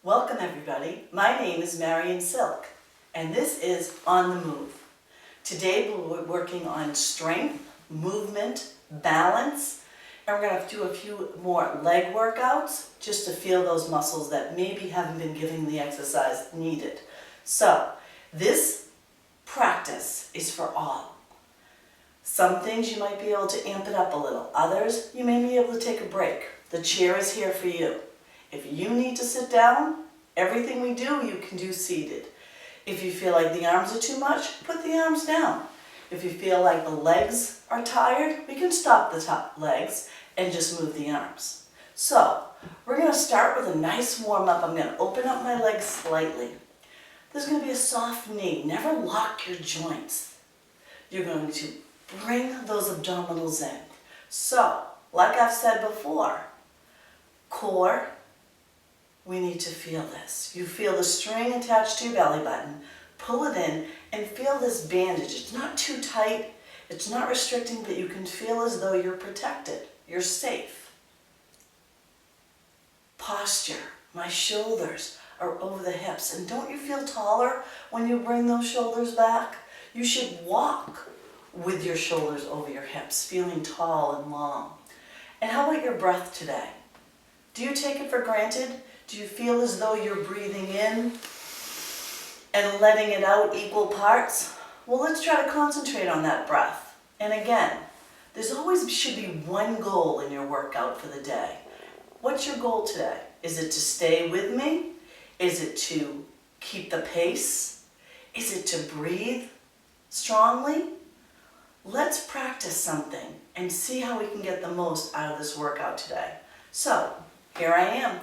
Welcome everybody. My name is Marian Silk and this is On the Move. Today we're working on strength, movement, balance, and we're going to do a few more leg workouts just to feel those muscles that maybe haven't been given the exercise needed. So this practice is for all. Some things you might be able to amp it up a little. Others you may be able to take a break. The chair is here for you. If you need to sit down, everything we do you can do seated. If you feel like the arms are too much, put the arms down. If you feel like the legs are tired, we can stop the top legs and just move the arms. So we're going to start with a nice warm up. I'm going to open up my legs slightly. There's going to be a soft knee. Never lock your joints. You're going to bring those abdominals in. So, like I've said before, core, we need to feel this. You feel the string attached to your belly button, pull it in, and feel this bandage. It's not too tight, it's not restricting, but you can feel as though you're protected, you're safe. Posture, my shoulders are over the hips, and don't you feel taller when you bring those shoulders back? You should walk with your shoulders over your hips, feeling tall and long. And how about your breath today? Do you take it for granted? Do you feel as though you're breathing in and letting it out equal parts? Well, let's try to concentrate on that breath. And again, there's always should be one goal in your workout for the day. What's your goal today? Is it to stay with me? Is it to keep the pace? Is it to breathe strongly? Let's practice something and see how we can get the most out of this workout today. So, here I am.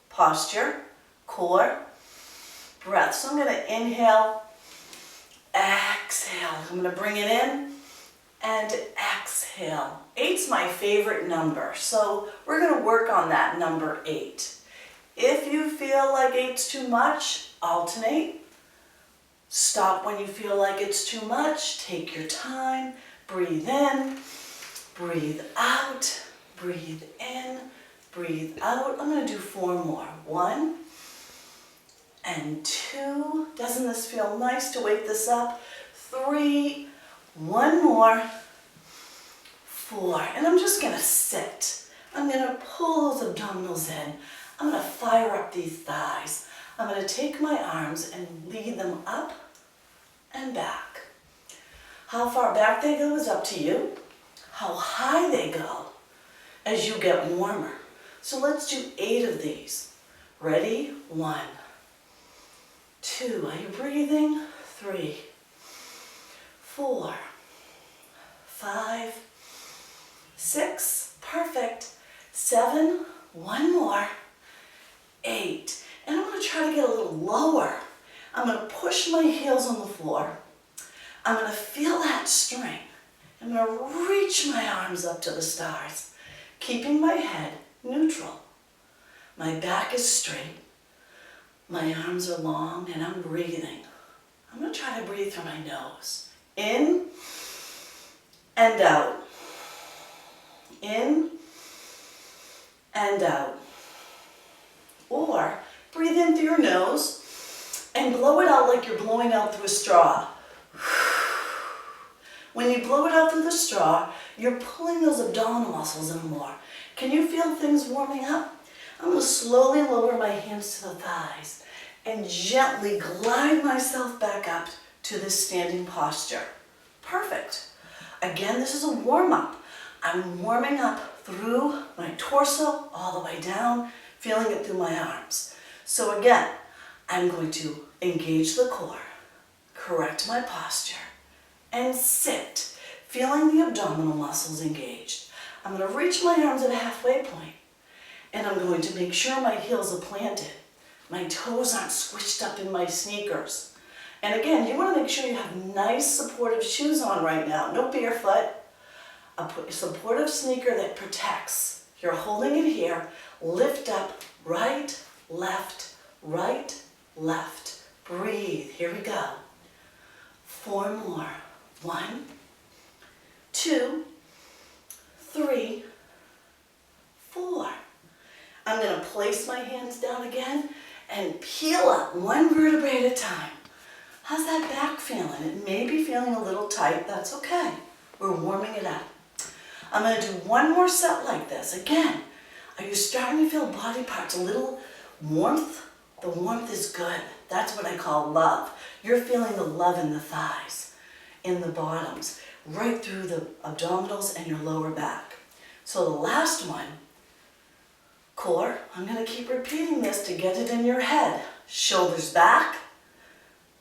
Posture, core, breath. So I'm going to inhale, exhale. I'm going to bring it in and exhale. 8's my favorite number, so we're going to work on that number 8. If you feel like 8's too much, alternate. Stop when you feel like it's too much. Take your time. Breathe in, breathe out, breathe in, breathe out. I'm going to do 4 more. 1 and 2. Doesn't this feel nice to wake this up? 3. 1 more. 4. And I'm just going to sit. I'm going to pull those abdominals in. I'm going to fire up these thighs. I'm going to take my arms and lead them up and back. How far back they go is up to you. How high they go as you get warmer. So let's do 8 of these. Ready? 1, 2. Are you breathing? 3, 4, 5, 6. Perfect. 7. 1 more. 8. And I'm going to try to get a little lower. I'm going to push my heels on the floor. I'm going to feel that strength. I'm going to reach my arms up to the stars, keeping my head neutral. My back is straight. My arms are long and I'm breathing. I'm going to try to breathe through my nose. In and out. In and out. Or breathe in through your nose and blow it out like you're blowing out through a straw. When you blow it out through the straw, you're pulling those abdominal muscles in more. Can you feel things warming up? I'm going to slowly lower my hands to the thighs and gently glide myself back up to this standing posture. Perfect. Again, this is a warm-up. I'm warming up through my torso all the way down, feeling it through my arms. So again, I'm going to engage the core, correct my posture, and sit, feeling the abdominal muscles engaged. I'm going to reach my arms at a halfway point, and I'm going to make sure my heels are planted. My toes aren't squished up in my sneakers. And again, you want to make sure you have nice supportive shoes on right now. No barefoot. A supportive sneaker that protects. You're holding it here. Lift up, right, left, right, left. Breathe. Here we go. 4 more. 1, 2, 3, 4. I'm going to place my hands down again and peel up one vertebrae at a time. How's that back feeling? It may be feeling a little tight. That's okay. We're warming it up. I'm going to do one more set like this. Again, are you starting to feel body parts a little warmth? The warmth is good. That's what I call love. You're feeling the love in the thighs, in the bottoms, right through the abdominals and your lower back. So the last one, core, I'm going to keep repeating this to get it in your head. Shoulders back,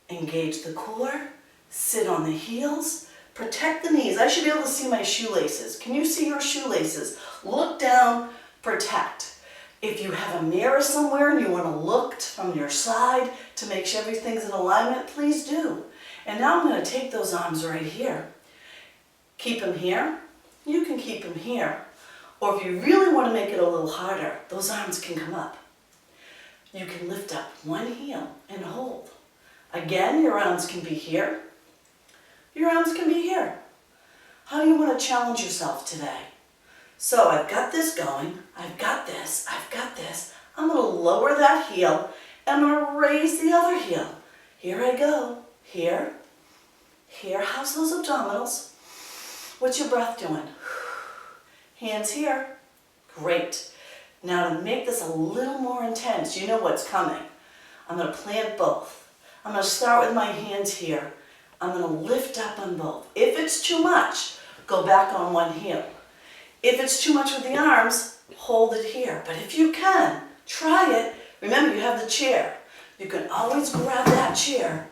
engage the core, sit on the heels, protect the knees. I should be able to see my shoelaces. Can you see your shoelaces? Look down, protect. If you have a mirror somewhere and you want to look from your side to make sure everything's in alignment, please do. And now I'm going to take those arms right here. Keep them here. You can keep them here. Or if you really want to make it a little harder, those arms can come up. You can lift up one heel and hold. Again, your arms can be here. Your arms can be here. How do you want to challenge yourself today? So I've got this going. I've got this. I've got this. I'm going to lower that heel and I'm going to raise the other heel. Here I go. Here. Here. How's those abdominals? What's your breath doing? Hands here. Great. Now to make this a little more intense, you know what's coming. I'm going to plant both. I'm going to start with my hands here. I'm going to lift up on both. If it's too much, go back on one heel. If it's too much with the arms, hold it here. But if you can, try it. Remember, you have the chair. You can always grab that chair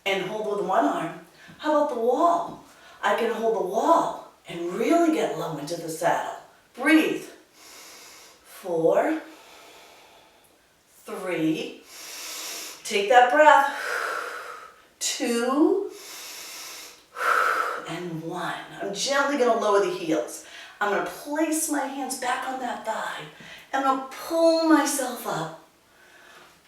and hold with one arm. How about the wall? I can hold the wall and really get low into the saddle. Breathe. 4, 3, take that breath. 2, and 1. I'm gently going to lower the heels. I'm going to place my hands back on that thigh. And I'm going to pull myself up.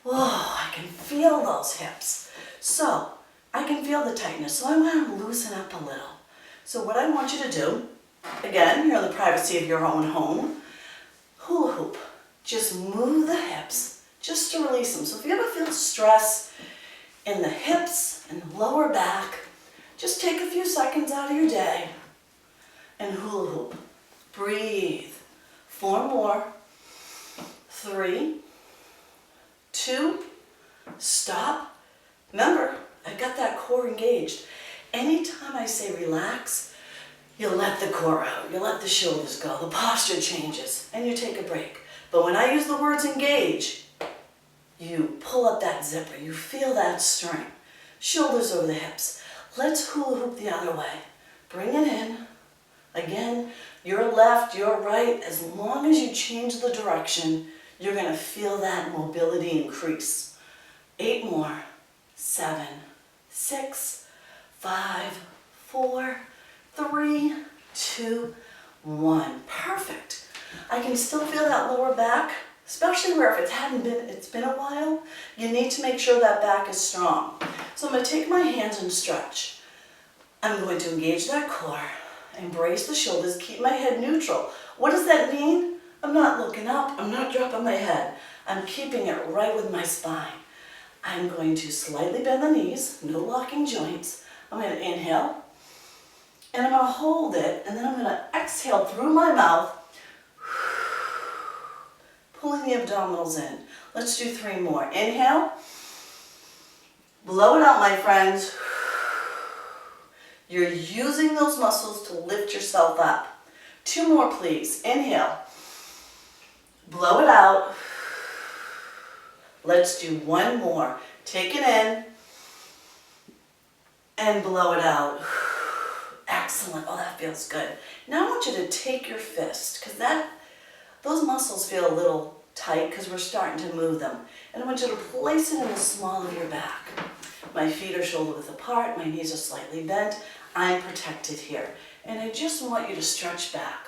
Whoa, I can feel those hips. So, I can feel the tightness. So I want to loosen up a little. So what I want you to do, again, you're in the privacy of your own home, hula hoop. Just move the hips, just to release them. So if you ever feel stress in the hips and the lower back, just take a few seconds out of your day and hula hoop. Breathe. 4 more. 3, 2, stop. Remember, I've got that core engaged. Anytime I say relax, you let the core out, you let the shoulders go, the posture changes, and you take a break. But when I use the words engage, you pull up that zipper, you feel that strength. Shoulders over the hips. Let's hula hoop the other way. Bring it in. Again, your left, your right, as long as you change the direction, you're going to feel that mobility increase. 8 more. 7, 6, 5, 4, 3, 2, 1. Perfect. I can still feel that lower back, especially where if it's been a while, you need to make sure that back is strong. So I'm going to take my hands and stretch. I'm going to engage that core, embrace the shoulders, keep my head neutral. What does that mean? I'm not looking up, I'm not dropping my head. I'm keeping it right with my spine. I'm going to slightly bend the knees, no locking joints. I'm going to inhale, and I'm going to hold it, and then I'm going to exhale through my mouth, pulling the abdominals in. Let's do 3 more. Inhale, blow it out, my friends. You're using those muscles to lift yourself up. 2 more, please. Inhale, blow it out. Let's do 1 more. Take it in and blow it out. Excellent. Oh, that feels good. Now I want you to take your fist, because those muscles feel a little tight because we're starting to move them. And I want you to place it in the small of your back. My feet are shoulder width apart. My knees are slightly bent. I'm protected here. And I just want you to stretch back.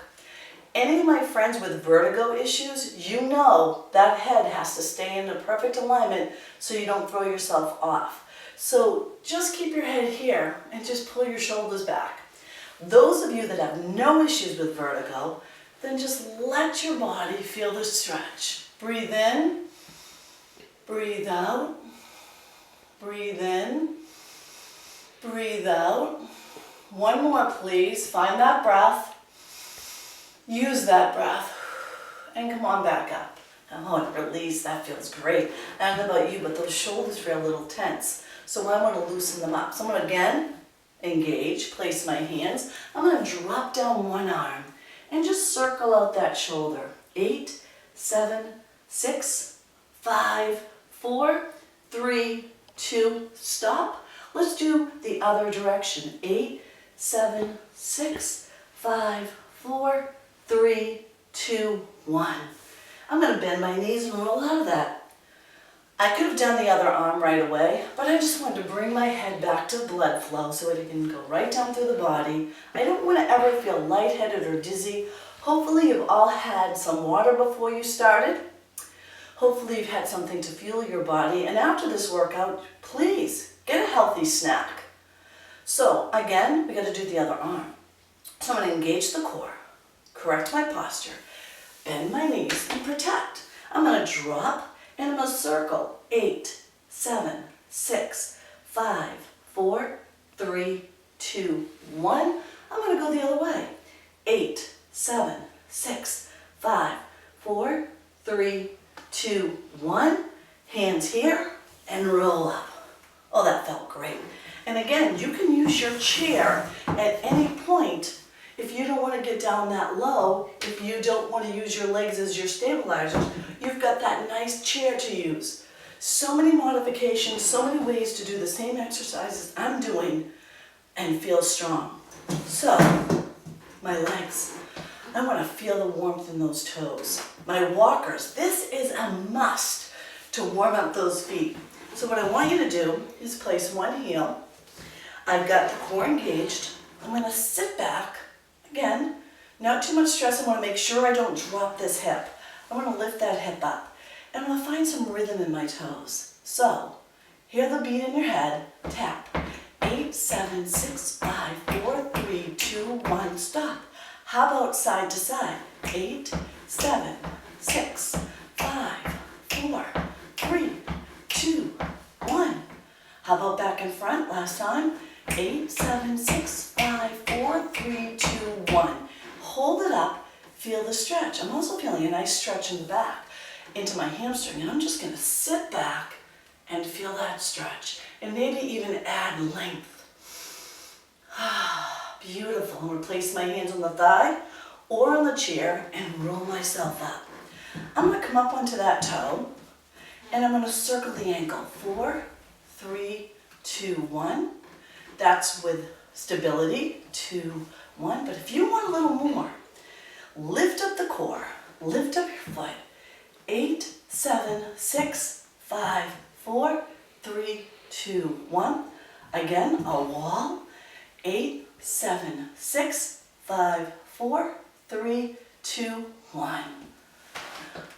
Any of my friends with vertigo issues, you know that head has to stay in a perfect alignment so you don't throw yourself off. So just keep your head here and just pull your shoulders back. Those of you that have no issues with vertigo, then just let your body feel the stretch. Breathe in, breathe out, breathe in, breathe out. One more, please. Find that breath. Use that breath. And come on back up. Oh, and release. That feels great. I don't know about you, but those shoulders feel a little tense. So I want to loosen them up. So I'm going to again engage, place my hands. I'm going to drop down one arm and just circle out that shoulder. 8, 7, 6, 5, 4, 3, 2, stop. Let's do the other direction. 8, 7, 6, 5, 4, 3, 2, 1. I'm going to bend my knees and roll out of that. I could have done the other arm right away, but I just wanted to bring my head back to blood flow so it can go right down through the body. I don't want to ever feel lightheaded or dizzy. Hopefully you've all had some water before you started. Hopefully you've had something to fuel your body. And after this workout, please get a healthy snack. So again, we got to do the other arm. So I'm going to engage the core, correct my posture, bend my knees, and protect. I'm going to drop and I'm going to circle. 8, 7, 6, 5, 4, 3, 2, 1. I'm going to go the other way. 8, 7, 6, 5, 4, 3, 2, 1. Hands here and roll up. Oh, that felt great. And again, you can use your chair at any point if you don't want to get down that low, if you don't want to use your legs as your stabilizers. You've got that nice chair to use. So many modifications, so many ways to do the same exercises I'm doing and feel strong. So, my legs. I want to feel the warmth in those toes. My walkers, this is a must to warm up those feet. So what I want you to do is place one heel. I've got the core engaged. I'm going to sit back. Again, not too much stress. I want to make sure I don't drop this hip. I want to lift that hip up. And I'm going to find some rhythm in my toes. So, hear the beat in your head. Tap. 8, 7, 6, 5, 4, 3, 2, 1, stop. How about side to side? 8, 7, 6, 5, 4, 3, 2, 1. How about back and front? Last time. 8, 7, 6, 5, 4, 3, 2, 1. Hold it up. Feel the stretch. I'm also feeling a nice stretch in the back into my hamstring. And I'm just going to sit back and feel that stretch. And maybe even add length. Beautiful. I'm going to place my hands on the thigh or on the chair and roll myself up. I'm going to come up onto that toe and I'm going to circle the ankle. 4, 3, 2, 1. That's with stability. 2, 1. But if you want a little more, lift up the core. Lift up your foot. 8, 7, 6, 5, 4, 3, 2, 1. Again, a wall. 8, 7, 6, 5, 4, 3, 2, 1.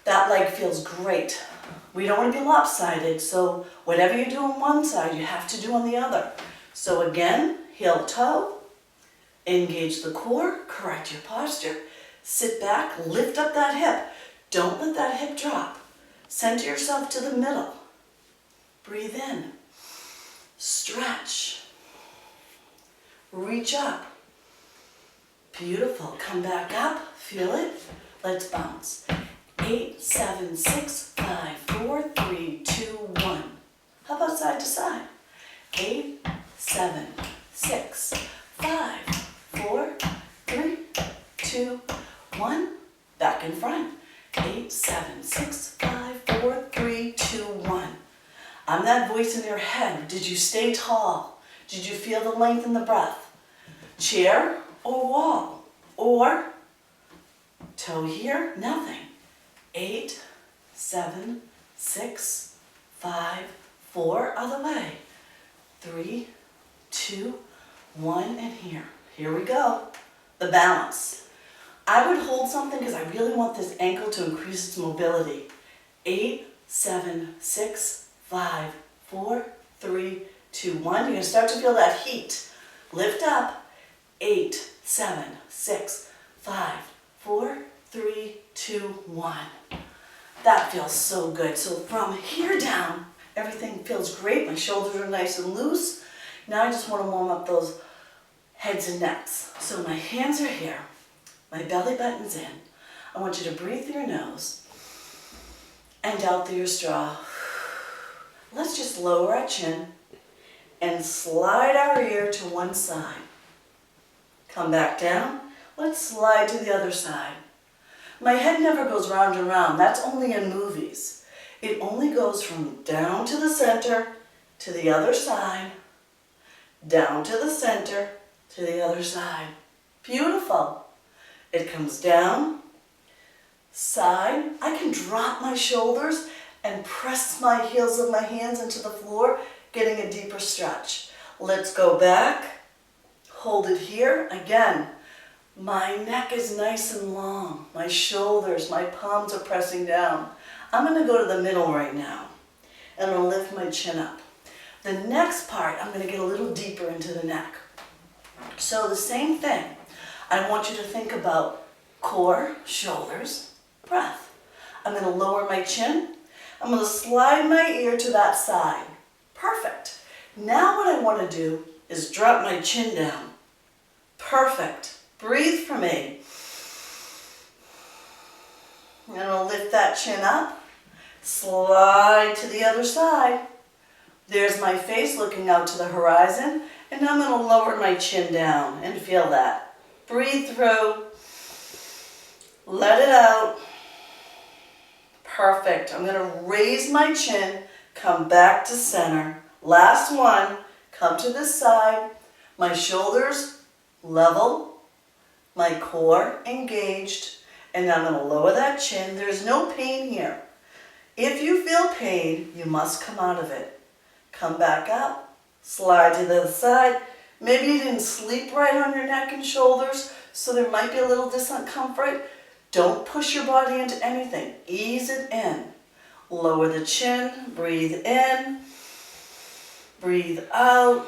That leg feels great. We don't want to be lopsided, so whatever you do on one side, you have to do on the other. So again, heel toe, engage the core, correct your posture, sit back, lift up that hip. Don't let that hip drop. Center yourself to the middle. Breathe in. Stretch. Reach up. Beautiful. Come back up. Feel it. Let's bounce. 8, 7, 6, 5, 4, 3, 2, 1. How about side to side? 8, 7, 6, 5, 4, 3, 2, 1. Back in front. 8, 7, 6, 5, 4, 3, 2, 1. I'm that voice in your head. Did you stay tall? Did you feel the length in the breath? Chair or wall? Or toe here? Nothing. 8, 7, 6, 5, 4. Other way. 3, 2, 1, and here. Here we go. The balance. I would hold something because I really want this ankle to increase its mobility. 8, 7, 6, 5, 4, 3, 2, 1. You're going to start to feel that heat. Lift up. 8, 7, 6, 5, 4, 3, 2, 1. That feels so good. So from here down, everything feels great. My shoulders are nice and loose. Now I just want to warm up those heads and necks. So my hands are here. My belly button's in. I want you to breathe through your nose and out through your straw. Let's just lower our chin and slide our ear to one side. Come back down. Let's slide to the other side. My head never goes round and round. That's only in movies. It only goes from down to the center to the other side, down to the center to the other side. Beautiful. It comes down, side. I can drop my shoulders and press my heels of my hands into the floor, getting a deeper stretch. Let's go back. Hold it here. Again, my neck is nice and long. My shoulders, my palms are pressing down. I'm going to go to the middle right now, and I'm going to lift my chin up. The next part, I'm going to get a little deeper into the neck. So the same thing. I want you to think about core, shoulders, breath. I'm going to lower my chin. I'm going to slide my ear to that side. Perfect. Now what I want to do is drop my chin down. Perfect. Breathe for me. I'm going to lift that chin up. Slide to the other side. There's my face looking out to the horizon. And I'm going to lower my chin down and feel that. Breathe through. Let it out. Perfect. I'm going to raise my chin, come back to center. Last one. Come to this side. My shoulders level. My core engaged. And I'm going to lower that chin. There's no pain here. If you feel pain, you must come out of it. Come back up. Slide to the other side. Maybe you didn't sleep right on your neck and shoulders, so there might be a little discomfort. Don't push your body into anything. Ease it in. Lower the chin. Breathe in. Breathe out.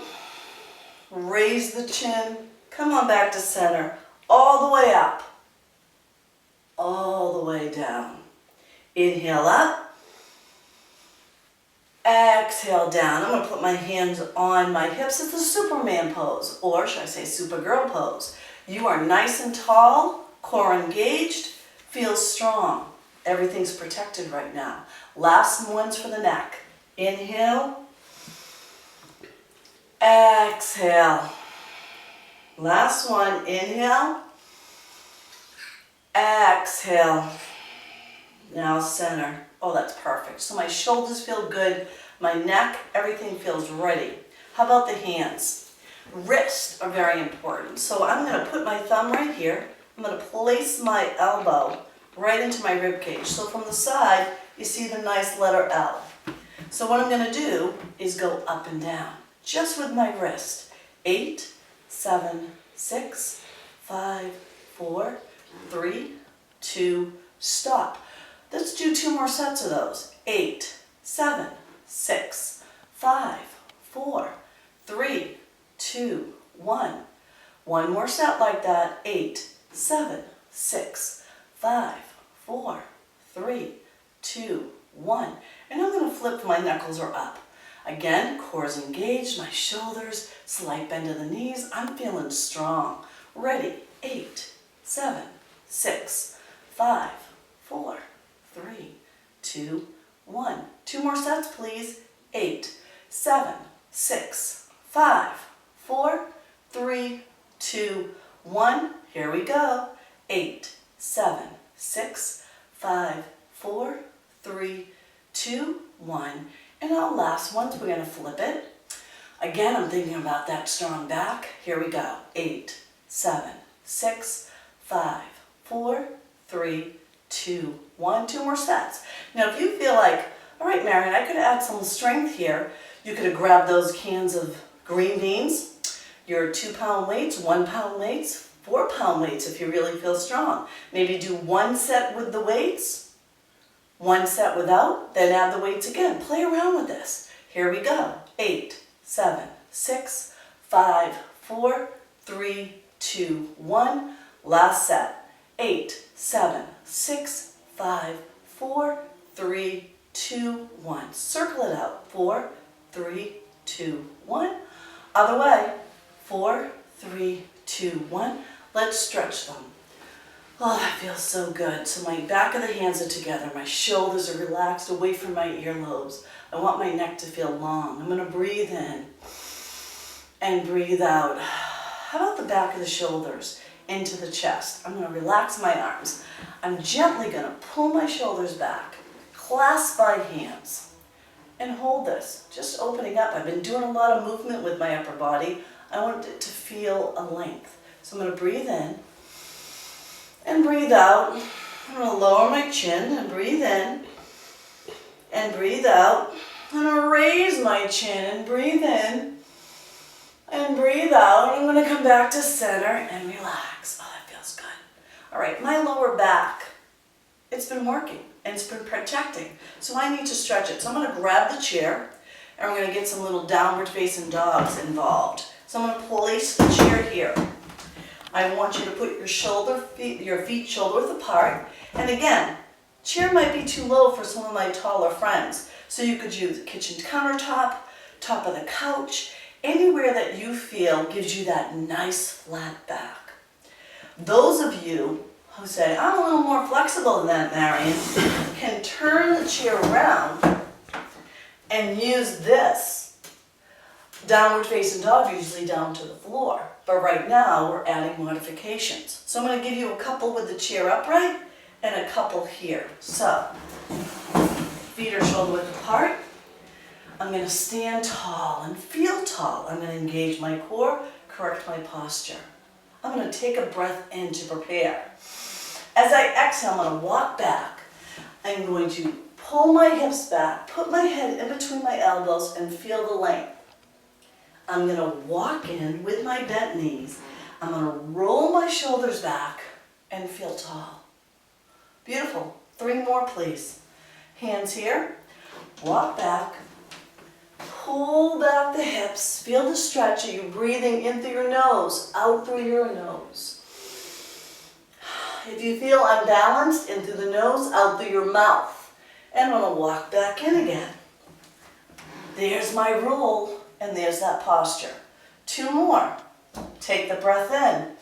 Raise the chin. Come on back to center. All the way up. All the way down. Inhale up. Exhale down. I'm going to put my hands on my hips. It's the Superman pose, or should I say Supergirl pose. You are nice and tall, core engaged, feel strong. Everything's protected right now. Last one's for the neck. Inhale. Exhale. Last one. Inhale. Exhale. Now center. Oh, that's perfect. So my shoulders feel good. My neck, everything feels ready. How about the hands? Wrists are very important. So I'm going to put my thumb right here. I'm going to place my elbow right into my rib cage. So from the side, you see the nice letter L. So what I'm going to do is go up and down, just with my wrist. 8, 7, 6, 5, 4, 3, 2, stop. Let's do 2 more sets of those. 8, 7, 6, 5, 4, 3, 2, 1. One more set like that. 8, 7, 6, 5, 4, 3, 2, 1. And I'm going to flip my knuckles are up. Again, core's engaged, my shoulders, slight bend of the knees. I'm feeling strong. Ready. 8, 7, 6, 5, 4, 3, 2, 1. 2 more sets, please. 8, 7, 6, 5, 4, 3, 2, 1. Here we go. 8, 7, 6, 5, 4, 3, 2, 1. And our last ones, we're going to flip it. Again, I'm thinking about that strong back. Here we go. 8, 7, 6, 5, 4, 3, 2, 1. 2 more sets. Now, if you feel like, all right, Marian, I could add some strength here. You could have grabbed those cans of green beans, your 2-pound weights, 1-pound weights, 4-pound weights if you really feel strong. Maybe do 1 set with the weights, 1 set without, then add the weights again. Play around with this. Here we go. 8, 7, 6, 5, 4, 3, 2, 1. Last set. 8, 7, 6, 5, 4, 3, 2, 1. Circle it out. 4, 3, 2, 1. Other way. 4, 3, 2, 1. Let's stretch them. Oh, that feels so good. So my back of the hands are together. My shoulders are relaxed away from my earlobes. I want my neck to feel long. I'm going to breathe in and breathe out. How about the back of the shoulders into the chest? I'm going to relax my arms. I'm gently going to pull my shoulders back, clasp my hands, and hold this. Just opening up. I've been doing a lot of movement with my upper body. I want it to feel a length. So I'm going to breathe in and breathe out. I'm going to lower my chin and breathe in and breathe out. I'm going to raise my chin and breathe in and breathe out. I'm going to come back to center and relax. Oh, that feels good. All right, my lower back, it's been working and it's been protecting. So I need to stretch it. So I'm going to grab the chair and we're going to get some little downward facing dogs involved. So I'm going to place the chair here. I want you to put your feet shoulder width apart. And again, chair might be too low for some of my taller friends. So you could use the kitchen countertop, top of the couch, anywhere that you feel gives you that nice flat back. Those of you who say, I'm a little more flexible than that, Marian, can turn the chair around and use this. Downward facing dog, usually down to the floor. But right now, we're adding modifications. So I'm going to give you a couple with the chair upright and a couple here. So, feet are shoulder width apart. I'm going to stand tall and feel tall. I'm going to engage my core, correct my posture. I'm going to take a breath in to prepare. As I exhale, I'm going to walk back. I'm going to pull my hips back, put my head in between my elbows and feel the length. I'm going to walk in with my bent knees. I'm going to roll my shoulders back and feel tall. Beautiful. 3 more, please. Hands here. Walk back. Pull back the hips. Feel the stretch. Are you breathing in through your nose, out through your nose? If you feel unbalanced, in through the nose, out through your mouth. And I'm going to walk back in again. There's my roll. And there's that posture. 2 more. Take the breath in.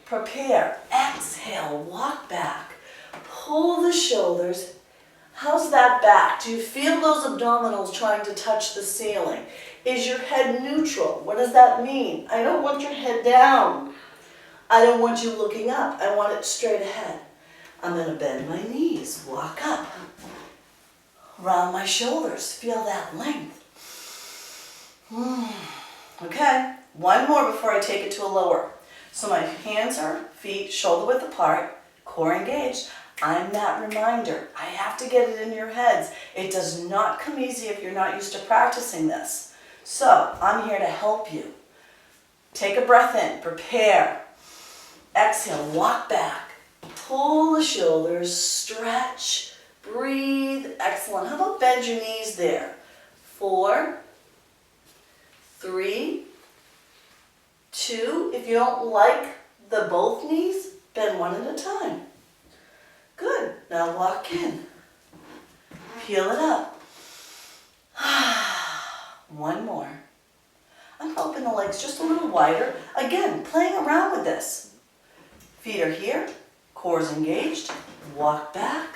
Prepare. Exhale. Walk back. Pull the shoulders. How's that back? Do you feel those abdominals trying to touch the ceiling? Is your head neutral? What does that mean? I don't want your head down. I don't want you looking up. I want it straight ahead. I'm going to bend my knees. Walk up. Round my shoulders. Feel that length. Okay, 1 more before I take it to a lower. So my hands are feet shoulder width apart, core engaged. I'm that reminder. I have to get it in your heads. It does not come easy if you're not used to practicing this. So I'm here to help you. Take a breath in, prepare. Exhale, walk back. Pull the shoulders, stretch, breathe. Excellent. How about bend your knees there? 4, 3, 2, if you don't like the both knees, bend one at a time. Good, now walk in. Peel it up. 1 more. I'm open the legs just a little wider. Again, playing around with this. Feet are here, core's engaged, walk back.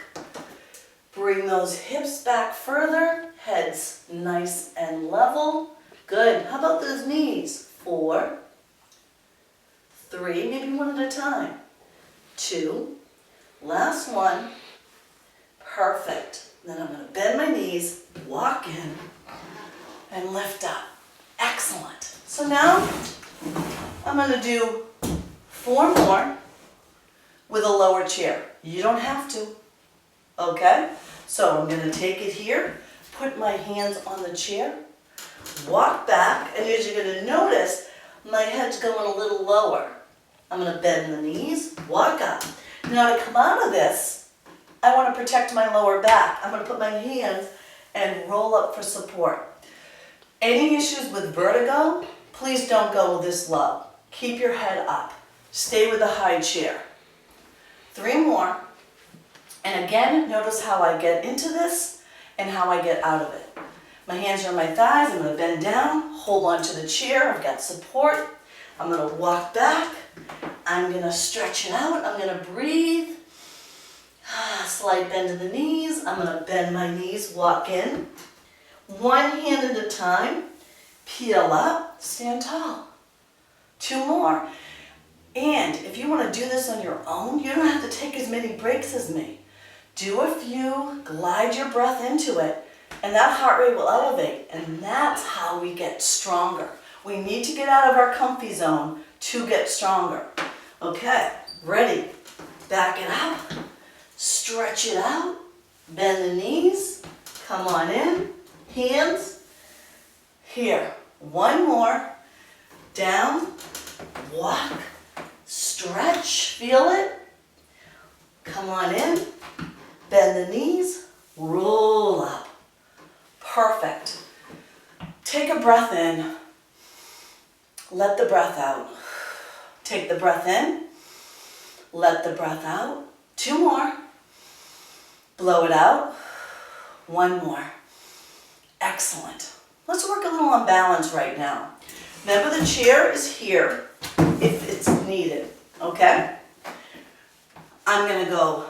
Bring those hips back further, head's nice and level. Good. How about those knees? 4, 3, maybe one at a time. 2, last one. Perfect. Then I'm going to bend my knees, walk in, and lift up. Excellent. So now I'm going to do 4 more with a lower chair. You don't have to. Okay? So I'm going to take it here, put my hands on the chair, walk back, and as you're going to notice, my head's going a little lower. I'm going to bend the knees, walk up. Now to come out of this, I want to protect my lower back. I'm going to put my hands and roll up for support. Any issues with vertigo, please don't go this low. Keep your head up. Stay with the high chair. 3 more. And again, notice how I get into this and how I get out of it. My hands are on my thighs. I'm going to bend down, hold on to the chair. I've got support. I'm going to walk back. I'm going to stretch it out. I'm going to breathe. Slight bend to the knees. I'm going to bend my knees, walk in. One hand at a time. Peel up, stand tall. 2 more. And if you want to do this on your own, you don't have to take as many breaks as me. Do a few, glide your breath into it, and that heart rate will elevate, and that's how we get stronger. We need to get out of our comfy zone to get stronger. Okay, ready? Back it up, stretch it out, bend the knees, come on in, hands, here. 1 more, down, walk, stretch, feel it, come on in, bend the knees, roll up. Perfect. Take a breath in, let the breath out. Take the breath in, let the breath out. 2 more, blow it out. 1 more. Excellent. Let's work a little on balance right now. Remember, the chair is here if it's needed, okay? I'm going to go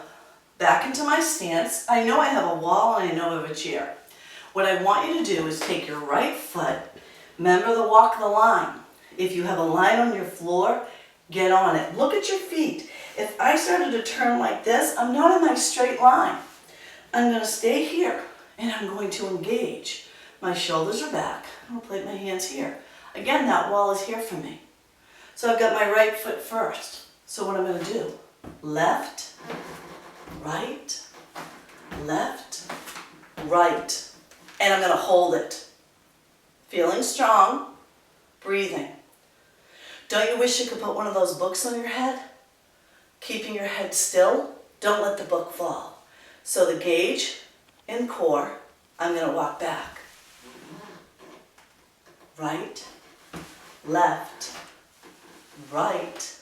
back into my stance. I know I have a wall and I know I have a chair. What I want you to do is take your right foot, remember the walk the line. If you have a line on your floor, get on it. Look at your feet. If I started to turn like this, I'm not in my straight line. I'm going to stay here and I'm going to engage. My shoulders are back. I'm going to place my hands here. Again, that wall is here for me. So I've got my right foot first. So what I'm going to do, left, right, left, right. And I'm going to hold it. Feeling strong, breathing. Don't you wish you could put one of those books on your head? Keeping your head still, don't let the book fall. So the gauge in core, I'm going to walk back. Right, left, right,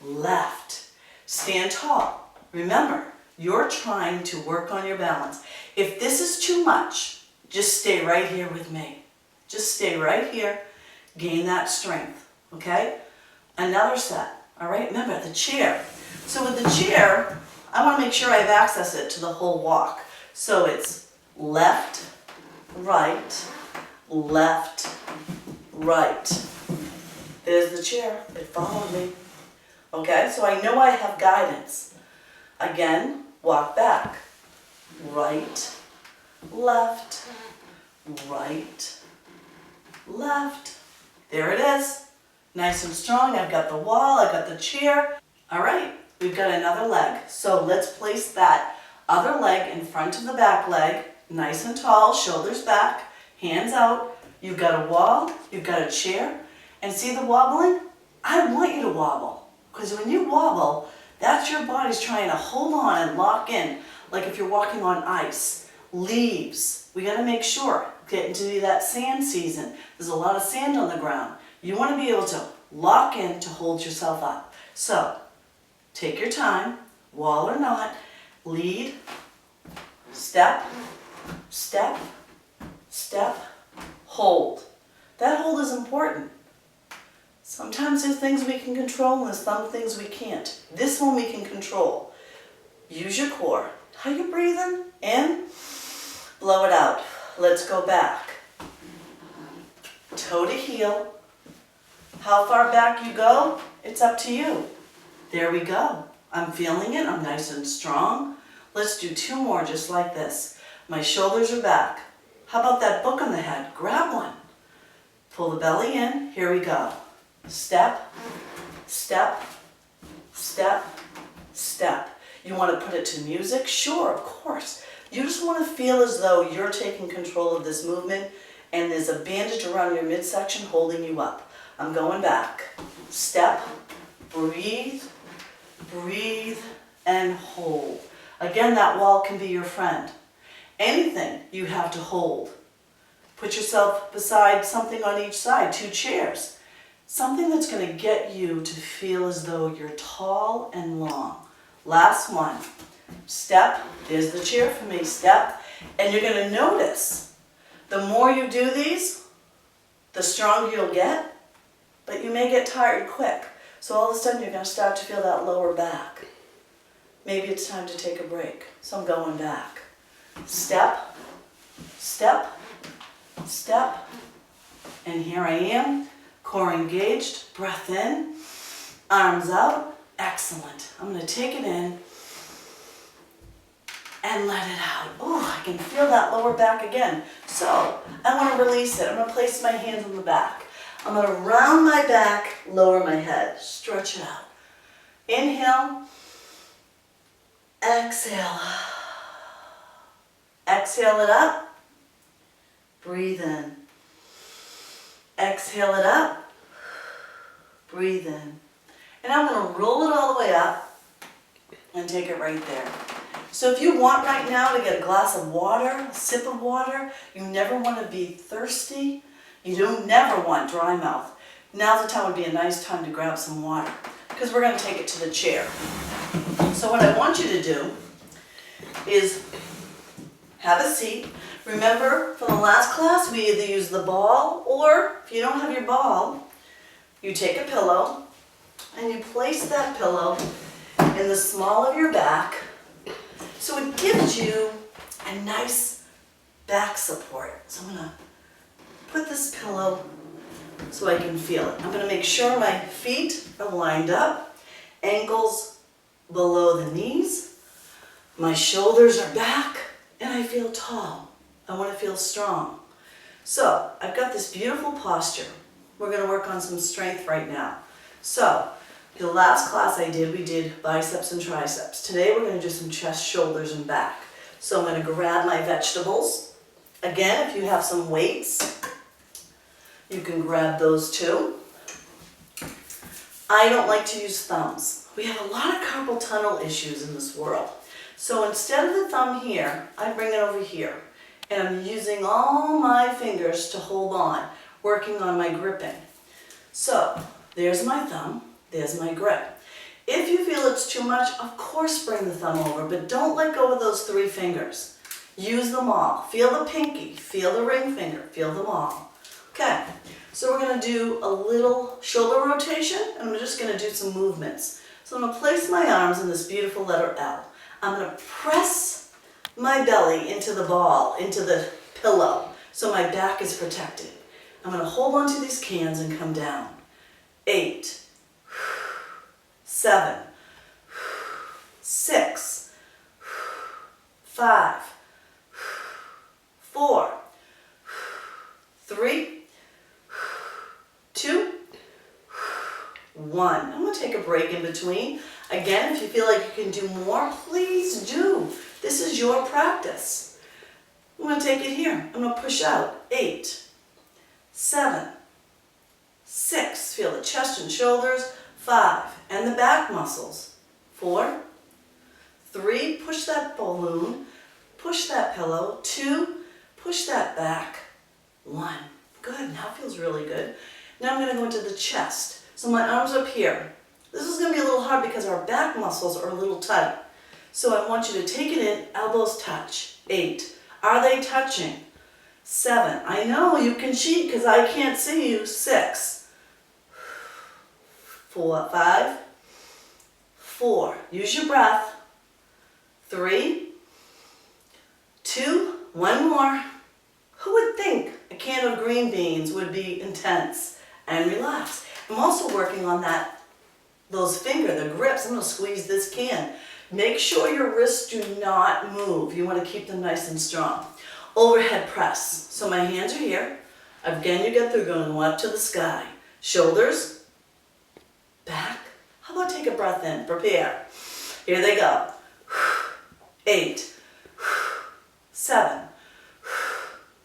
left. Stand tall. Remember, you're trying to work on your balance. If this is too much, just stay right here with me. Just stay right here, gain that strength, okay? Another set, all right? Remember, the chair. So with the chair, I want to make sure I have access it to the whole walk. So it's left, right, left, right. There's the chair. It followed me. Okay, so I know I have guidance. Again, walk back. Right, left, right, left. There it is. Nice and strong. I've got the wall. I've got the chair. All right, we've got another leg. So let's place that other leg in front of the back leg. Nice and tall, shoulders back. Hands out, you've got a wall, you've got a chair, and see the wobbling? I want you to wobble, because when you wobble, that's your body's trying to hold on and lock in, like if you're walking on ice. Leaves, we gotta make sure, getting to that sand season, there's a lot of sand on the ground. You wanna be able to lock in to hold yourself up. So, take your time, wall or not, lead, step, step, step, hold. That hold is important. Sometimes there's things we can control and some things we can't. This one we can control. Use your core. How you breathing? In, blow it out. Let's go back. Toe to heel. How far back you go, it's up to you. There we go. I'm feeling it. I'm nice and strong. Let's do 2 more just like this. My shoulders are back. How about that book on the head? Grab one. Pull the belly in. Here we go. Step, step, step, step. You want to put it to music? Sure, of course. You just want to feel as though you're taking control of this movement and there's a bandage around your midsection holding you up. I'm going back. Step, breathe, breathe, and hold. Again, that wall can be your friend. Anything you have to hold. Put yourself beside something on each side, 2 chairs. Something that's going to get you to feel as though you're tall and long. Last one. Step, there's the chair for me, step. And you're gonna notice, the more you do these, the stronger you'll get, but you may get tired quick. So all of a sudden you're gonna start to feel that lower back. Maybe it's time to take a break. So I'm going back. Step, step, step. And here I am, core engaged, breath in, arms out. Excellent. I'm gonna take it in and let it out. Oh, I can feel that lower back again. So I want to release it. I'm going to place my hands on the back. I'm going to round my back, lower my head, stretch it out. Inhale, exhale. Exhale it up, breathe in. Exhale it up, breathe in. And I'm going to roll it all the way up and take it right there. So if you want right now to get a glass of water, a sip of water, you never want to be thirsty, you don't never want dry mouth, now's the time would be a nice time to grab some water because we're going to take it to the chair. So what I want you to do is have a seat. Remember from the last class we either use the ball or if you don't have your ball, you take a pillow and you place that pillow in the small of your back. So it gives you a nice back support. So I'm going to put this pillow so I can feel it. I'm going to make sure my feet are lined up, ankles below the knees, my shoulders are back, and I feel tall. I want to feel strong. So I've got this beautiful posture. We're going to work on some strength right now. So the last class I did, we did biceps and triceps. Today we're going to do some chest, shoulders, and back. So I'm going to grab my vegetables. Again, if you have some weights, you can grab those too. I don't like to use thumbs. We have a lot of carpal tunnel issues in this world. So instead of the thumb here, I bring it over here. And I'm using all my fingers to hold on, working on my gripping. So there's my thumb. There's my grip. If you feel it's too much, of course bring the thumb over, but don't let go of those 3 fingers. Use them all. Feel the pinky, feel the ring finger, feel them all. Okay, so we're going to do a little shoulder rotation, and I'm just going to do some movements. So I'm going to place my arms in this beautiful letter L. I'm going to press my belly into the ball, into the pillow, so my back is protected. I'm going to hold on to these cans and come down. 8, 7, 6, 5, 4, 3, 2, 1. I'm going to take a break in between. Again, if you feel like you can do more, please do. This is your practice. I'm going to take it here. I'm going to push out. 8, 7, 6. Feel the chest and shoulders. 5. And the back muscles. 4, 3. Push that balloon. Push that pillow. 2. Push that back. 1. Good. Now it feels really good. Now I'm going to go into the chest. So my arms up here. This is going to be a little hard because our back muscles are a little tight. So I want you to take it in, elbows touch. 8. Are they touching? 7. I know you can cheat because I can't see you. 6. 4, 5. 4. Use your breath. 3. 2. 1 more. Who would think a can of green beans would be intense? And relax. I'm also working on those fingers, the grips. I'm going to squeeze this can. Make sure your wrists do not move. You want to keep them nice and strong. Overhead press. So my hands are here. Again, you get through going up to the sky. Shoulders, back. How about take a breath in? Prepare. Here they go. 8, 7,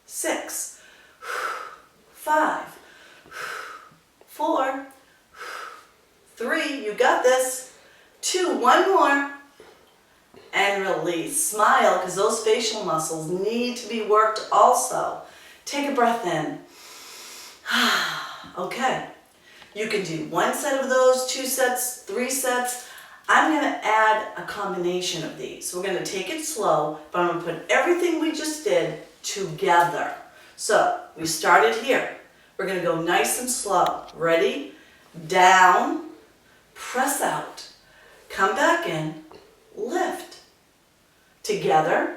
6, 5, 4, 3, you got this. 2, 1 more. And release. Smile, because those facial muscles need to be worked also. Take a breath in. Okay. You can do 1 set of those, 2 sets, 3 sets. I'm going to add a combination of these. So we're going to take it slow, but I'm going to put everything we just did together. So we started here. We're going to go nice and slow. Ready? Down, press out, come back in, lift. Together,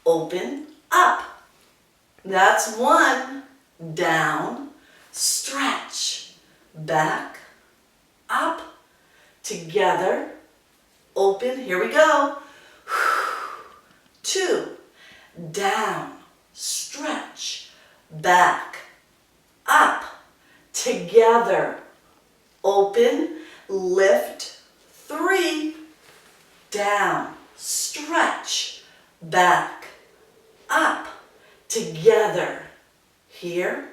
open, up. That's one. Down, stretch, back, up, together, open. Here we go. 2, down, stretch, back, up, together, open, lift. 3, down, stretch, back, up, together. Here,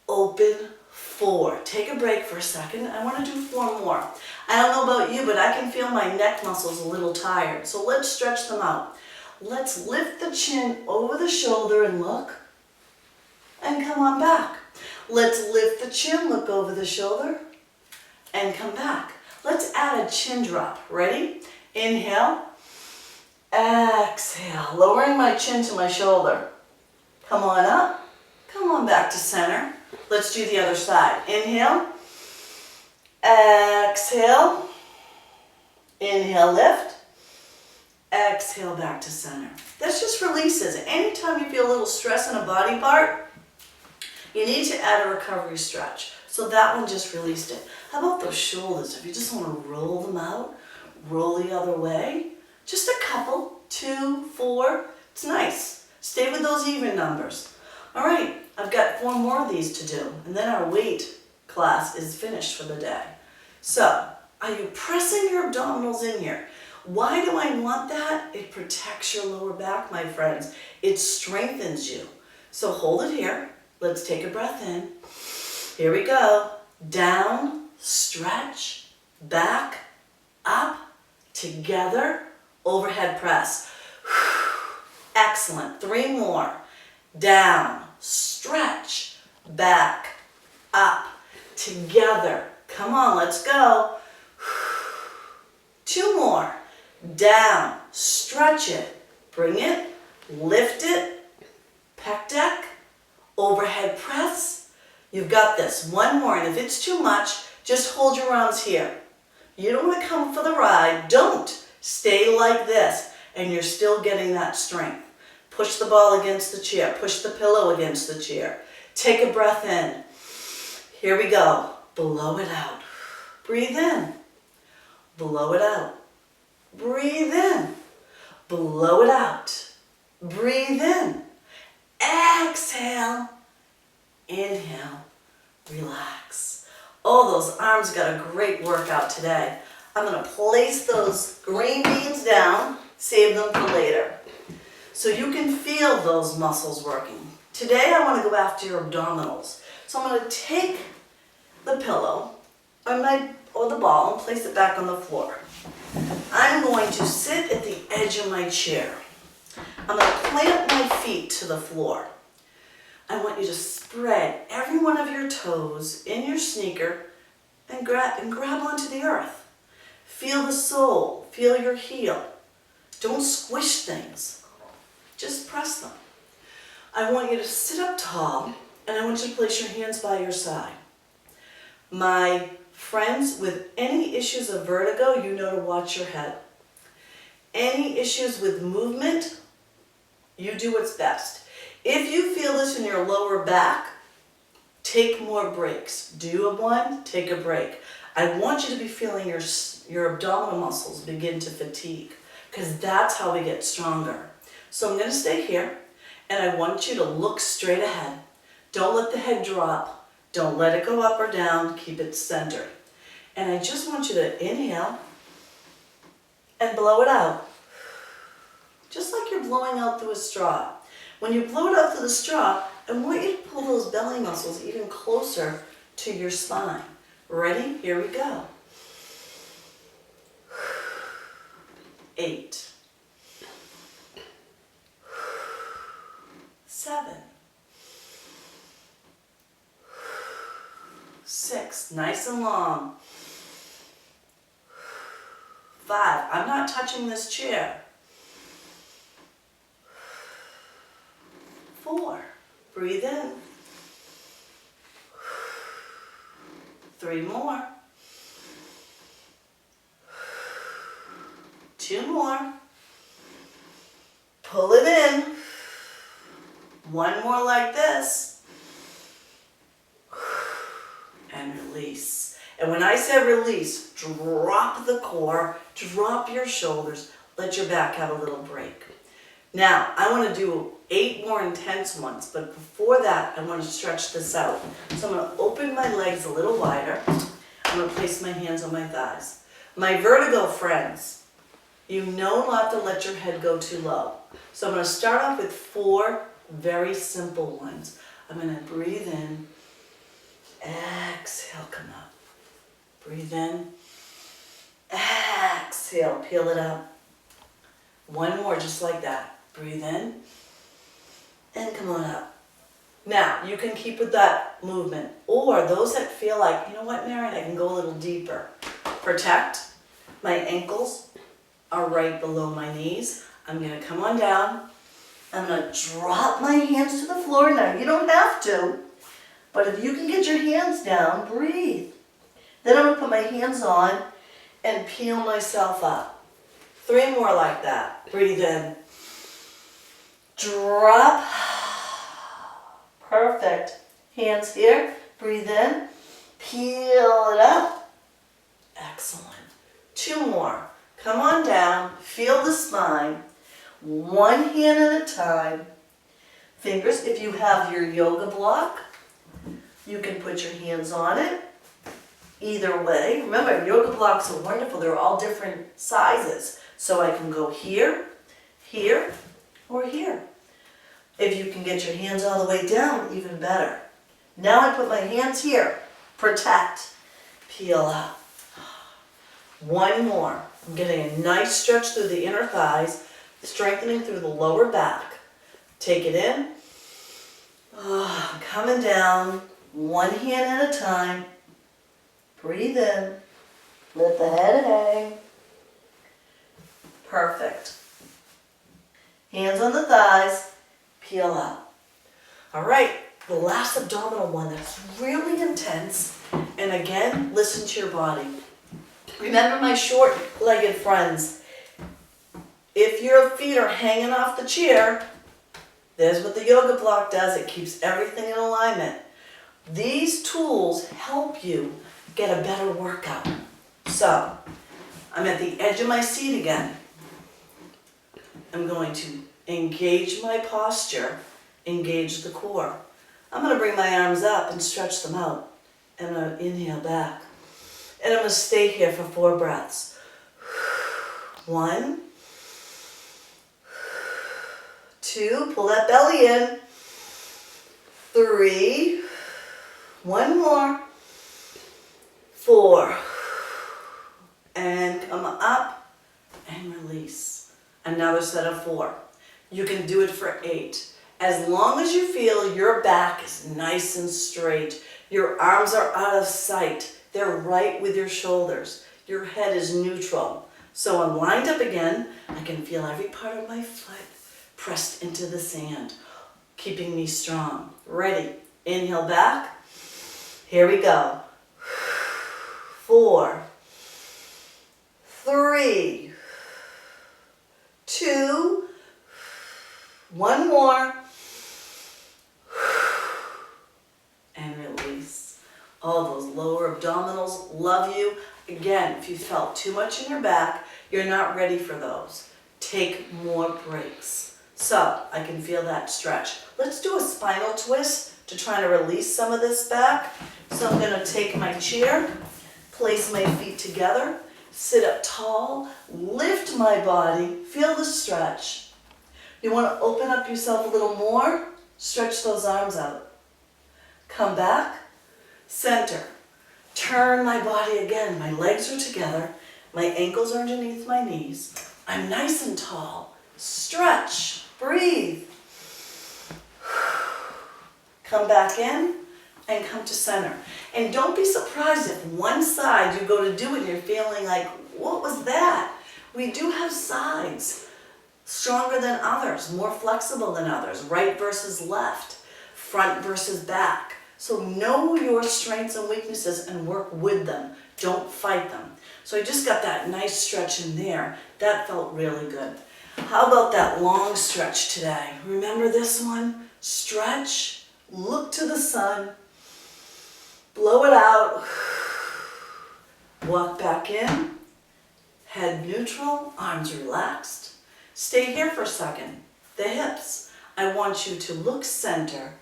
open. 4. Take a break for a second. I want to do 4 more. I don't know about you, but I can feel my neck muscles a little tired. So let's stretch them out. Let's lift the chin over the shoulder and look. And come on back. Let's lift the chin, look over the shoulder, and come back. Let's add a chin drop. Ready? Inhale. Exhale. Lowering my chin to my shoulder. Come on up. Come on back to center. Let's do the other side. Inhale. Exhale. Inhale, lift. Exhale, back to center. This just releases. Anytime you feel a little stress in a body part, you need to add a recovery stretch. So that one just released it. How about those shoulders? If you just want to roll them out, roll the other way. Just a couple, 2, 4. It's nice. Stay with those even numbers. All right, I've got 4 more of these to do, and then our weight class is finished for the day. So, are you pressing your abdominals in here? Why do I want that? It protects your lower back, my friends. It strengthens you. So hold it here. Let's take a breath in. Here we go. Down, stretch, back, up, together, overhead press. Excellent. 3 more. Down, stretch, back, up, together. Come on, let's go. 2 more. Down, stretch it, bring it, lift it, pec deck, overhead press. You've got this. 1 more, and if it's too much, just hold your arms here. You don't want to come for the ride. Don't. Stay like this, and you're still getting that strength. Push the ball against the chair. Push the pillow against the chair. Take a breath in. Here we go. Blow it out. Breathe in. Blow it out. Breathe in. Blow it out. Breathe in. Exhale. Inhale. Relax. Oh, those arms got a great workout today. I'm going to place those green beans down, save them for later, so you can feel those muscles working. Today I want to go after your abdominals. So I'm going to take the pillow or the ball and place it back on the floor. I'm going to sit at the edge of my chair. I'm going to plant my feet to the floor. I want you to spread every one of your toes in your sneaker and grab onto the earth. Feel the sole. Feel your heel. Don't squish things. Just press them. I want you to sit up tall, and I want you to place your hands by your side. My friends, with any issues of vertigo, you know to watch your head. Any issues with movement, you do what's best. If you feel this in your lower back, take more breaks. Do 1, take a break. I want you to be feeling your abdominal muscles begin to fatigue, because that's how we get stronger. So I'm going to stay here, and I want you to look straight ahead. Don't let the head drop. Don't let it go up or down. Keep it centered. And I just want you to inhale and blow it out. Just like you're blowing out through a straw. When you blow it out through the straw, I want you to pull those belly muscles even closer to your spine. Ready? Here we go. 8. 7. 6. Nice and long. 5. I'm not touching this chair. 4. Breathe in. 3 more. 2 more. Pull it in. 1 more like this. And release. And when I say release, drop the core, drop your shoulders, let your back have a little break. Now, I want to do 8 more intense ones, but before that, I want to stretch this out. So I'm going to open my legs a little wider. I'm going to place my hands on my thighs. My vertigo friends, you know not to let your head go too low. So I'm going to start off with 4 very simple ones. I'm going to breathe in, exhale, come up. Breathe in, exhale, peel it up. 1 more, just like that. Breathe in, and come on up. Now, you can keep with that movement, or those that feel like, you know what, Marian, I can go a little deeper. Protect. My ankles are right below my knees. I'm going to come on down. I'm going to drop my hands to the floor. Now, you don't have to, but if you can get your hands down, breathe. Then I'm going to put my hands on and peel myself up. 3 more like that. Breathe in. Drop. Perfect. Hands here. Breathe in. Peel it up. Excellent. 2 more. Come on down. Feel the spine. 1 hand at a time. Fingers, if you have your yoga block, you can put your hands on it. Either way. Remember, yoga blocks are wonderful. They're all different sizes. So I can go here, here, or here. If you can get your hands all the way down, even better. Now I put my hands here. Protect. Peel up. 1 more. I'm getting a nice stretch through the inner thighs, strengthening through the lower back. Take it in. Coming down. 1 hand at a time. Breathe in. Let the head hang. Perfect. Hands on the thighs. Peel up. All right, the last abdominal one that's really intense. And again, listen to your body. Remember my short-legged friends. If your feet are hanging off the chair, there's what the yoga block does. It keeps everything in alignment. These tools help you get a better workout. So, I'm at the edge of my seat again. I'm going to engage my posture, engage the core. I'm going to bring my arms up and stretch them out. And I'm going to inhale back. And I'm going to stay here for 4 breaths. 1, 2, pull that belly in. 3, 1 more. 4, and come up and release. Another set of 4. You can do it for 8. As long as you feel your back is nice and straight, your arms are out of sight, they're right with your shoulders, your head is neutral. So I'm lined up again. I can feel every part of my foot pressed into the sand, keeping me strong. Ready? Inhale back. Here we go. 4, 3, 2, 1 more, and release. All those lower abdominals love you. Again, if you felt too much in your back, you're not ready for those. Take more breaks. So, I can feel that stretch. Let's do a spinal twist to try to release some of this back. So I'm going to take my chair, place my feet together, sit up tall, lift my body, feel the stretch. You want to open up yourself a little more, stretch those arms out. Come back, center. Turn my body again. My legs are together, my ankles are underneath my knees. I'm nice and tall. Stretch, breathe. Come back in and come to center. And don't be surprised if one side you go to do it and you're feeling like, what was that? We do have sides, stronger than others, more flexible than others, right versus left, front versus back. So know your strengths and weaknesses and work with them. Don't fight them. So I just got that nice stretch in there. That felt really good. How about that long stretch today? Remember this one? Stretch, look to the sun, blow it out, walk back in, head neutral, arms relaxed. Stay here for a second. The hips. I want you to look center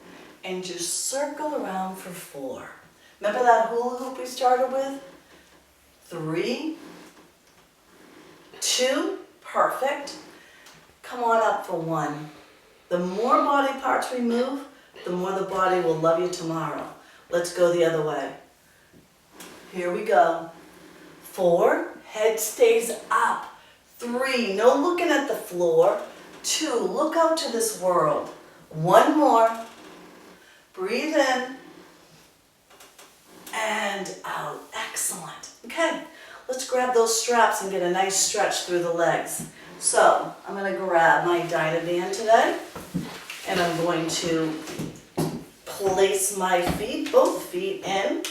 and just circle around for 4. Remember that hula hoop we started with? 3, 2, perfect. Come on up for 1. The more body parts we move, the more the body will love you tomorrow. Let's go the other way. Here we go. 4, head stays up. 3, no looking at the floor. 2, look out to this world. 1 more. Breathe in and out. Excellent. Okay, let's grab those straps and get a nice stretch through the legs. So I'm going to grab my Dynaband today, and I'm going to place my feet, both feet in.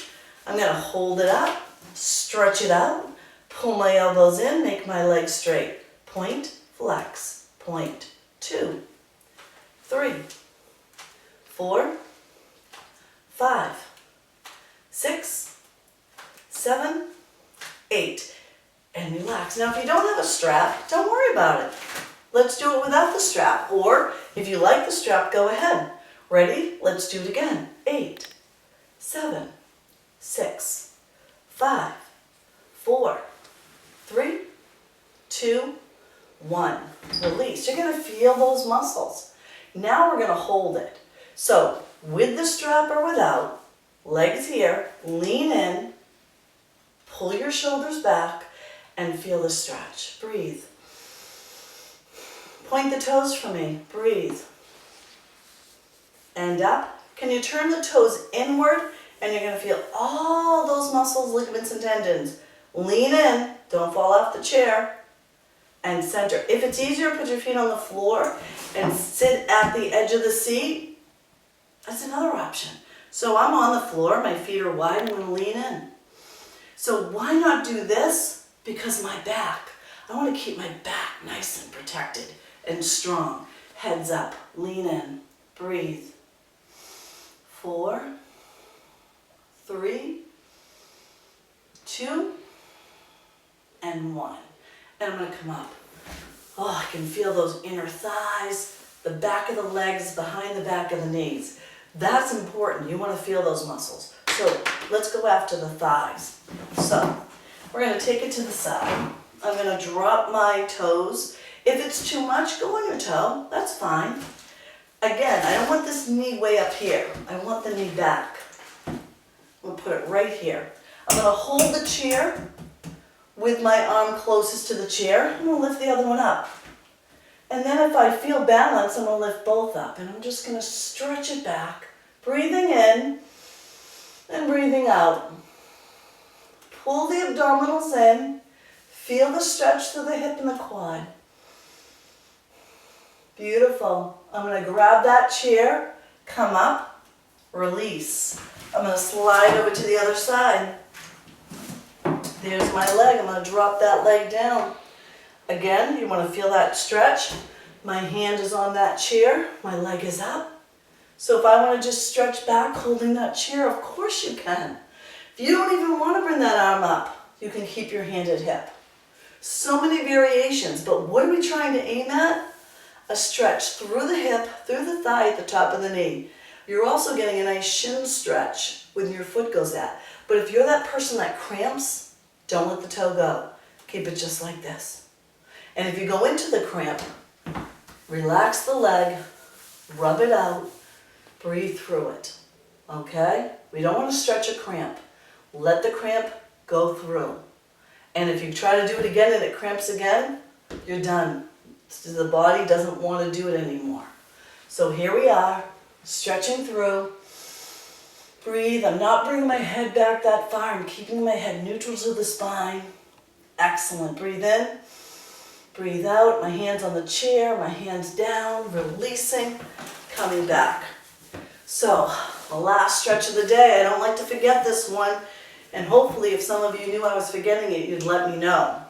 I'm going to hold it up, stretch it out, pull my elbows in, make my legs straight. Point, flex, point, 2, 3, 4, 5, 6, 7, 8, and relax. Now if you don't have a strap, don't worry about it. Let's do it without the strap, or if you like the strap, go ahead. Ready? Let's do it again. 8, 7, 6, 5, 4, 3, 2, 1. Release. You're going to feel those muscles. Now we're going to hold it. So with the strap or without, legs here, lean in, pull your shoulders back, and feel the stretch. Breathe. Point the toes for me. Breathe. And up. Can you turn the toes inward? And you're going to feel all those muscles, ligaments, and tendons. Lean in. Don't fall off the chair. And center. If it's easier, put your feet on the floor and sit at the edge of the seat. That's another option. So I'm on the floor. My feet are wide. I'm going to lean in. So why not do this? Because my back. I want to keep my back nice and protected and strong. Heads up. Lean in. Breathe. 4, 3, 2, and 1. And I'm going to come up. Oh, I can feel those inner thighs, the back of the legs, behind the back of the knees. That's important. You want to feel those muscles. So let's go after the thighs. So we're going to take it to the side. I'm going to drop my toes. If it's too much, go on your toe. That's fine. Again, I don't want this knee way up here. I want the knee back. I'm going to put it right here. I'm going to hold the chair with my arm closest to the chair. I'm going to lift the other one up. And then if I feel balance, I'm going to lift both up. And I'm just going to stretch it back. Breathing in and breathing out. Pull the abdominals in. Feel the stretch through the hip and the quad. Beautiful. I'm going to grab that chair, come up, release. I'm going to slide over to the other side. There's my leg. I'm going to drop that leg down. Again, you want to feel that stretch. My hand is on that chair. My leg is up. So if I want to just stretch back holding that chair, of course you can. If you don't even want to bring that arm up, you can keep your hand at hip. So many variations, but what are we trying to aim at? A stretch through the hip, through the thigh, at the top of the knee. You're also getting a nice shin stretch when your foot goes at. But if you're that person that cramps, don't let the toe go. Keep it just like this. And if you go into the cramp, relax the leg, rub it out, breathe through it. Okay? We don't want to stretch a cramp. Let the cramp go through. And if you try to do it again and it cramps again, you're done. The body doesn't want to do it anymore. So here we are, stretching through. Breathe. I'm not bringing my head back that far. I'm keeping my head neutral to the spine. Excellent. Breathe in Breathe out, my hands on the chair, my hands down, releasing, coming back. So, the last stretch of the day, I don't like to forget this one, and hopefully if some of you knew I was forgetting it, you'd let me know.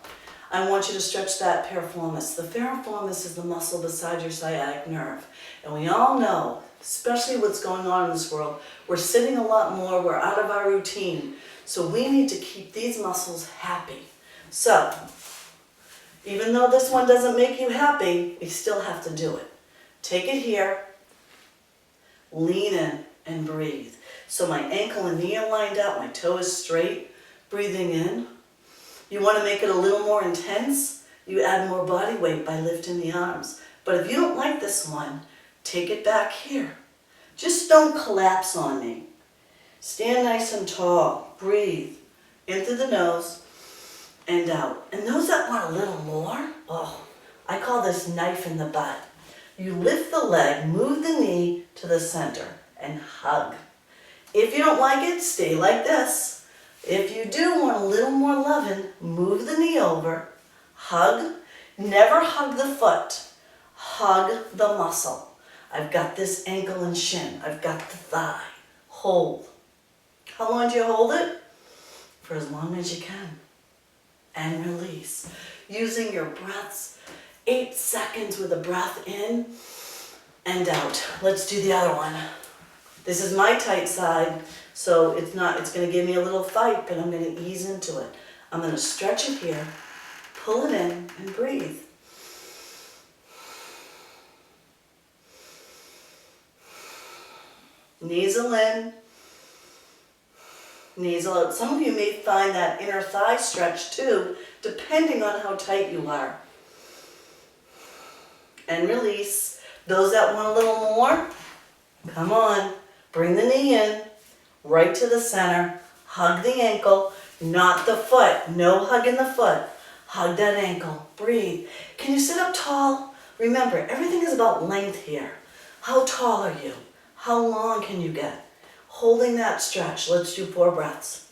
I want you to stretch that piriformis. The piriformis is the muscle beside your sciatic nerve, and we all know, especially what's going on in this world, we're sitting a lot more, we're out of our routine, so we need to keep these muscles happy. So, even though this one doesn't make you happy, you still have to do it. Take it here, lean in and breathe. So my ankle and knee are lined up, my toe is straight, breathing in. You want to make it a little more intense, you add more body weight by lifting the arms. But if you don't like this one, take it back here. Just don't collapse on me. Stand nice and tall, breathe in through the nose and out. And those that want a little more, I call this knife in the butt. You lift the leg, move the knee to the center, and hug. If you don't like it, stay like this. If you do want a little more loving, move the knee over, hug. Never hug the foot, hug the muscle. I've got this ankle and shin. I've got the thigh. Hold. How long do you hold it? For as long as you can. And release. Using your breaths, 8 seconds with a breath in and out. Let's do the other one. This is my tight side, so it's going to give me a little fight, but I'm going to ease into it. I'm going to stretch it here, pull it in, and breathe. Nasal in, nasal out. Some of you may find that inner thigh stretch too, depending on how tight you are. And release. Those that want a little more, come on. Bring the knee in, right to the center. Hug the ankle, not the foot. No hugging the foot. Hug that ankle. Breathe. Can you sit up tall? Remember, everything is about length here. How tall are you? How long can you get? Holding that stretch. Let's do 4 breaths.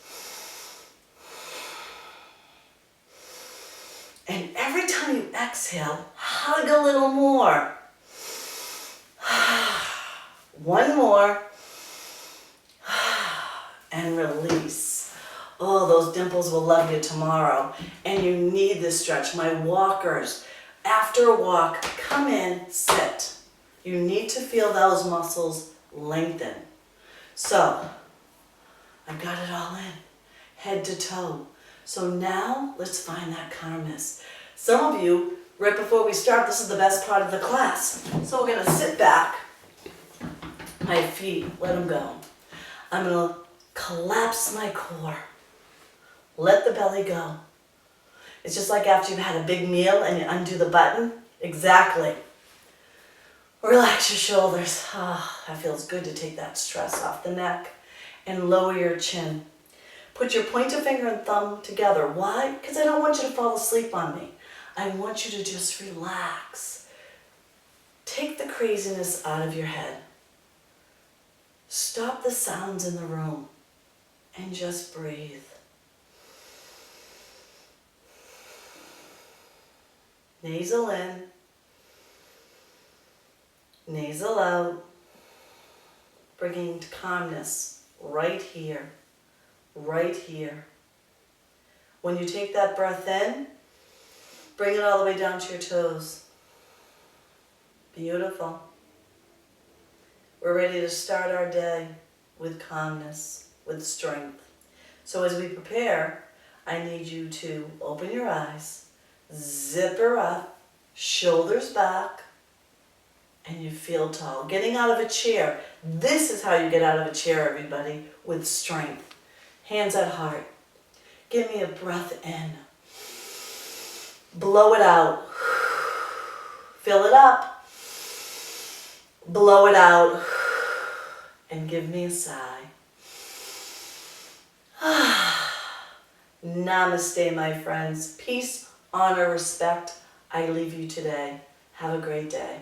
And every time you exhale, hug a little more. 1 more. And release. Oh, those dimples will love you tomorrow. And you need this stretch. My walkers, after a walk, come in, sit. You need to feel those muscles lengthen. So, I've got it all in, head to toe. So now, let's find that calmness. Some of you, right before we start, this is the best part of the class. So we're going to sit back, my feet, let them go. I'm going to collapse my core. Let the belly go. It's just like after you've had a big meal and you undo the button. Exactly. Relax your shoulders. That feels good to take that stress off the neck. And lower your chin. Put your pointer finger and thumb together. Why? Because I don't want you to fall asleep on me. I want you to just relax. Take the craziness out of your head. Stop the sounds in the room. And just breathe. Nasal in. Nasal out, bringing calmness right here, right here. When you take that breath in, bring it all the way down to your toes. Beautiful. We're ready to start our day with calmness, with strength. So as we prepare, I need you to open your eyes, zipper up, shoulders back, and you feel tall. Getting out of a chair. This is how you get out of a chair, everybody, with strength. Hands at heart. Give me a breath in. Blow it out. Fill it up. Blow it out. And give me a sigh. Namaste, my friends. Peace, honor, respect. I leave you today. Have a great day.